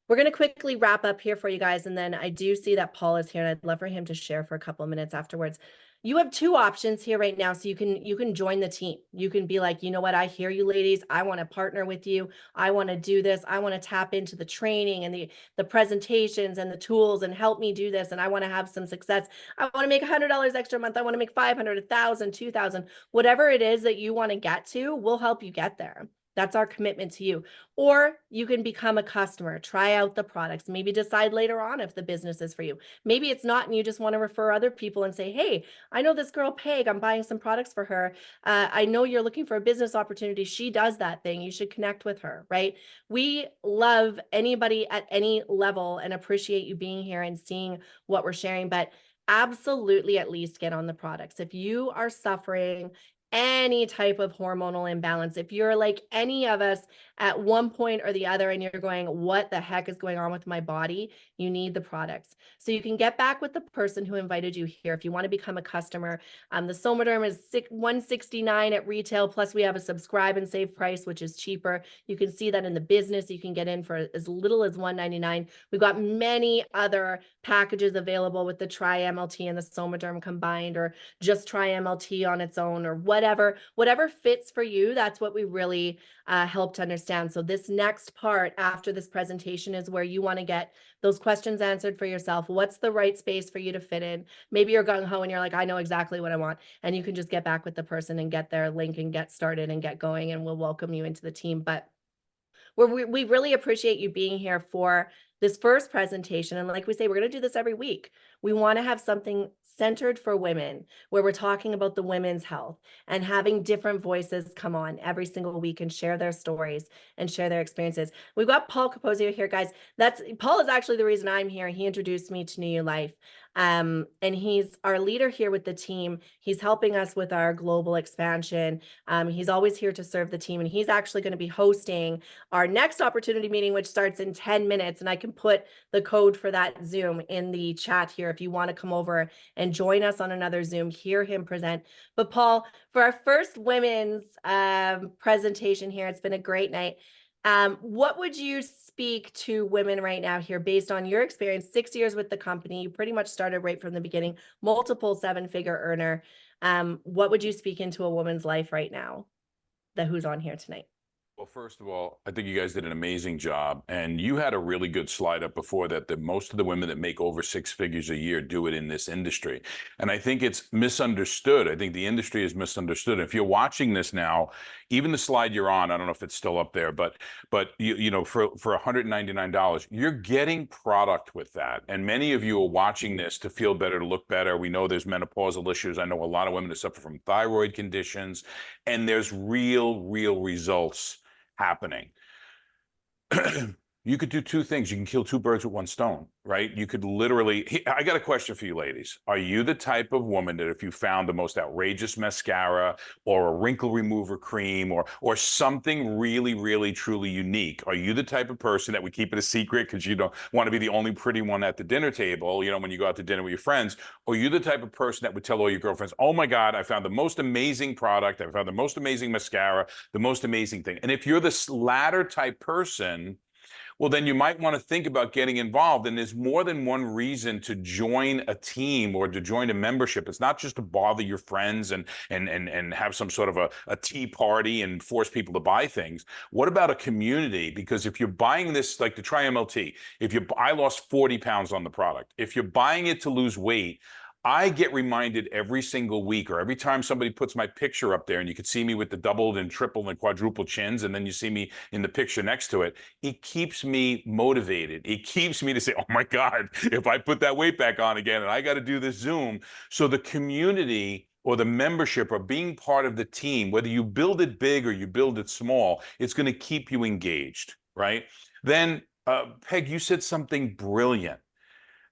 We're going to quickly wrap up here for you guys. And then I do see that Paul is here, and I'd love for him to share for a couple of minutes afterwards. You have 2 options here right now. So you can join the team. You can be like, you know what? I hear you ladies. I want to partner with you. I want to do this. I want to tap into the training and the presentations and the tools and help me do this. And I want to have some success. I want to make $100 extra a month. I want to make 500, 1,000, 2,000, whatever it is that you want to get to, we'll help you get there. That's our commitment to you. Or you can become a customer, try out the products, maybe decide later on if the business is for you. Maybe it's not, and you just want to refer other people and say, hey, I know this girl Peg, I'm buying some products for her. I know you're looking for a business opportunity. She does that thing. You should connect with her, right? We love anybody at any level and appreciate you being here and seeing what we're sharing, but absolutely at least get on the products. If you are suffering any type of hormonal imbalance, if you're like any of us at one point or the other and you're going, what the heck is going on with my body, you need the products. So you can get back with the person who invited you here if you want to become a customer. The Somaderm is $169 at retail, plus we have a subscribe and save price, which is cheaper. You can see that in the business. You can get in for as little as $199. We've got many other packages available with the Tri MLT and the Somaderm combined, or just Tri MLT on its own, or whatever fits for you. That's what we really help to understand. So this next part after this presentation is where you want to get those questions answered for yourself. What's the right space for you to fit in? Maybe you're gung ho and you're like, I know exactly what I want. And you can just get back with the person and get their link and get started and get going, and we'll welcome you into the team. But we really appreciate you being here for this first presentation. And like we say, we're going to do this every week. We want to have something centered for women where we're talking about the women's health and having different voices come on every single week and share their stories and share their experiences. We've got Paul Capozio here, guys. Paul is actually the reason I'm here. He introduced me to New Life. And he's our leader here with the team. He's helping us with our global expansion. He's always here to serve the team. And he's actually going to be hosting our next opportunity meeting, which starts in 10 minutes. And I can put the code for that Zoom in the chat here if you want to come over and join us on another Zoom, hear him present. But Paul, for our first women's presentation here, it's been a great night. What would you speak to women right now here based on your experience, 6 years with the company? You pretty much started right from the beginning, multiple 7-figure earner. What would you speak into a woman's life right now who's on here tonight? Well, first of all, I think you guys did an amazing job. And you had a really good slide up before that most of the women that make over 6 figures a year do it in this industry. And I think it's misunderstood. I think the industry is misunderstood. If you're watching this now, even the slide you're on, I don't know if it's still up there, but you know, for $199, you're getting product with that. And many of you are watching this to feel better, to look better. We know there's menopausal issues. I know a lot of women that suffer from thyroid conditions, and there's real results happening. You could do 2 things. You can kill 2 birds with 1 stone, right? You could literally, I got a question for you ladies. Are you the type of woman that if you found the most outrageous mascara or a wrinkle remover cream or something really, truly unique, are you the type of person that would keep it a secret because you don't want to be the only pretty one at the dinner table, you know, when you go out to dinner with your friends? Or are you the type of person that would tell all your girlfriends, oh my God, I found the most amazing product, I found the most amazing mascara, the most amazing thing? And if you're this latter type person, well, then you might want to think about getting involved. And there's more than one reason to join a team or to join a membership. It's not just to bother your friends and have some sort of a tea party and force people to buy things. What about a community? Because if you're buying this, like the Tri MLT, I lost 40 pounds on the product. If you're buying it to lose weight, I get reminded every single week, or every time somebody puts my picture up there and you can see me with the doubled and triple and quadruple chins, and then you see me in the picture next to it, it keeps me motivated. It keeps me to say, oh my God, if I put that weight back on again and I got to do this Zoom. So the community or the membership or being part of the team, whether you build it big or you build it small, it's going to keep you engaged, right? Then, Peg, you said something brilliant.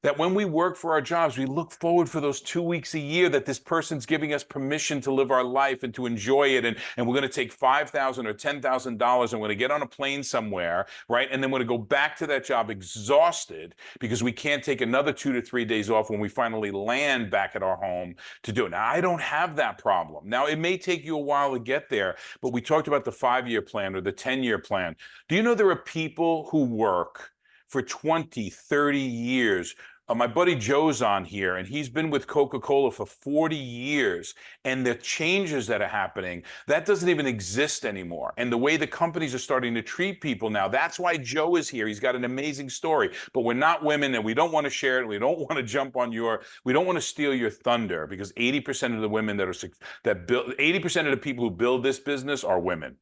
That when we work for our jobs, we look forward for those 2 weeks a year that this person's giving us permission to live our life and to enjoy it. And we're going to take $5,000 or $10,000 and we're going to get on a plane somewhere, right? And then we're going to go back to that job exhausted because we can't take another 2 to 3 days off when we finally land back at our home to do it. Now, I don't have that problem. Now, it may take you a while to get there, but we talked about the 5-year plan or the 10-year plan. Do you know there are people who work for 20, 30 years? My buddy Joe's on here, and he's been with Coca-Cola for 40 years, and the changes that are happening, that doesn't even exist anymore. And the way the companies are starting to treat people now, that's why Joe is here. He's got an amazing story, but we're not women, and we don't want to share it. We don't want to jump on we don't want to steal your thunder, because 80% of the women 80% of the people who build this business are women.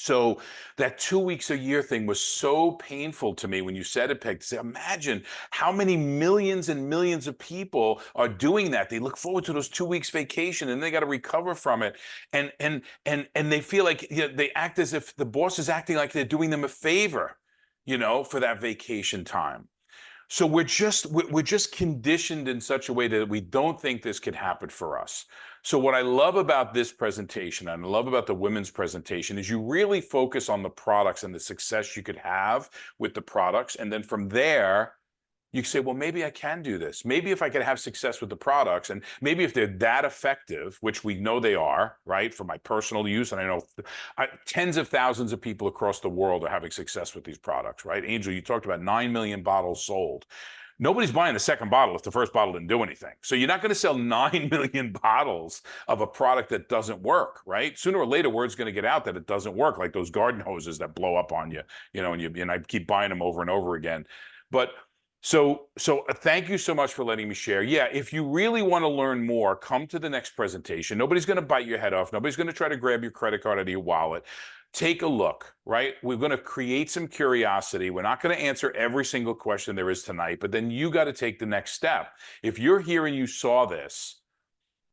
So that 2 weeks a year thing was so painful to me when you said it, Peg, to say, imagine how many millions and millions of people are doing that. They look forward to those 2 weeks vacation and they got to recover from it. And they feel like, you know, they act as if the boss is acting like they're doing them a favor, you know, for that vacation time. So we're just conditioned in such a way that we don't think this could happen for us. So what I love about this presentation and I love about the women's presentation is you really focus on the products and the success you could have with the products. And then from there, you say, well, maybe I can do this. Maybe if I could have success with the products, and maybe if they're that effective, which we know they are, right, for my personal use, and I know tens of thousands of people across the world are having success with these products, right? Angel, you talked about 9 million bottles sold. Nobody's buying the second bottle if the first bottle didn't do anything. So you're not going to sell 9 million bottles of a product that doesn't work, right? Sooner or later, word's going to get out that it doesn't work, like those garden hoses that blow up on you, you know, and I keep buying them over and over again. But so thank you so much for letting me share. Yeah, if you really want to learn more, come to the next presentation. Nobody's going to bite your head off. Nobody's going to try to grab your credit card out of your wallet. Take a look, right? We're going to create some curiosity. We're not going to answer every single question there is tonight, but then you got to take the next step. If you're here and you saw this,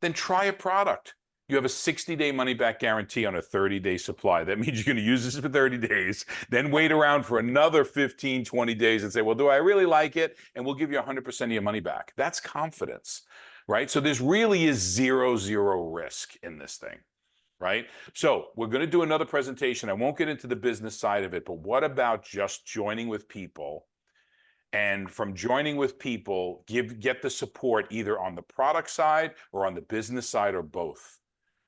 then try a product. You have a 60-day money-back guarantee on a 30-day supply. That means you're going to use this for 30 days, then wait around for another 15, 20 days and say, well, do I really like it? And we'll give you 100% of your money back. That's confidence, right? So there's really is zero risk in this thing, right? So we're going to do another presentation. I won't get into the business side of it, but what about just joining with people? And from joining with people, get the support either on the product side or on the business side or both.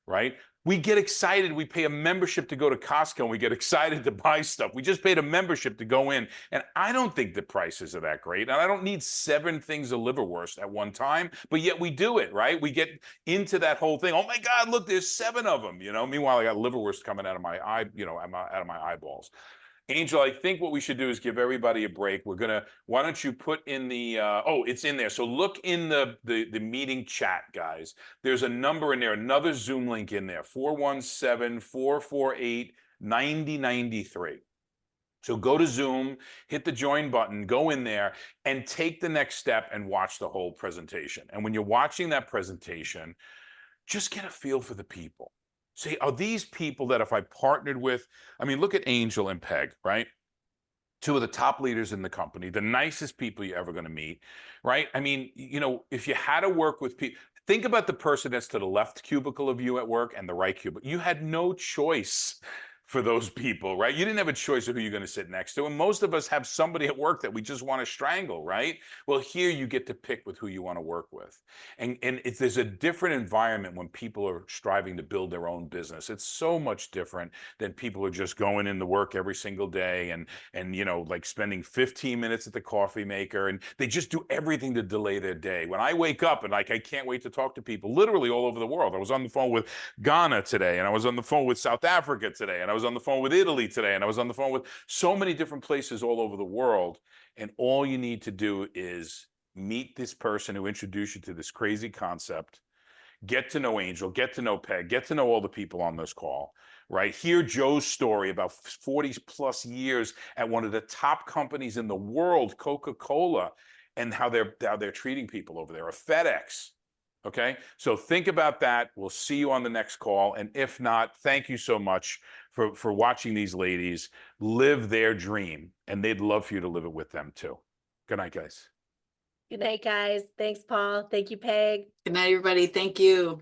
Right? We get excited. We pay a membership to go to Costco and we get excited to buy stuff. We just paid a membership to go in. And I don't think the prices are that great. And I don't need 7 things of liverwurst at one time, but yet we do it, right? We get into that whole thing. Oh my God, look, there's 7 of them, you know? Meanwhile, I got liverwurst coming out of my eye, you know, out of my eyeballs. Angel, I think what we should do is give everybody a break. Why don't you put in the, oh, it's in there. So look in the meeting chat, guys. There's a number in there, another Zoom link in there, 417-448-9093. So go to Zoom, hit the join button, go in there and take the next step and watch the whole presentation. And when you're watching that presentation, just get a feel for the people. Say, are these people that if I partnered with, I mean, look at Angel and Peg, right? 2 of the top leaders in the company, the nicest people you're ever going to meet, right? I mean, you know, if you had to work with people, think about the person that's to the left cubicle of you at work and the right cubicle. You had no choice for those people, right? You didn't have a choice of who you're going to sit next to. And most of us have somebody at work that we just want to strangle, right? Well, here you get to pick with who you want to work with. And there's a different environment when people are striving to build their own business. It's so much different than people are just going into work every single day and you know, like spending 15 minutes at the coffee maker, and they just do everything to delay their day. When I wake up and like, I can't wait to talk to people literally all over the world. I was on the phone with Ghana today, and I was on the phone with South Africa today, and I was on the phone with Italy today, and I was on the phone with so many different places all over the world. And all you need to do is meet this person who introduced you to this crazy concept. Get to know Angel, get to know Peg, get to know all the people on this call, right? Hear Joe's story about 40 plus years at one of the top companies in the world, Coca-Cola, and how they're treating people over there, or FedEx. Okay, so think about that. We'll see you on the next call. And if not, thank you so much for watching these ladies live their dream, and they'd love for you to live it with them too. Good night, guys. Good night, guys. Thanks, Paul. Thank you, Peg. Good night, everybody. Thank you.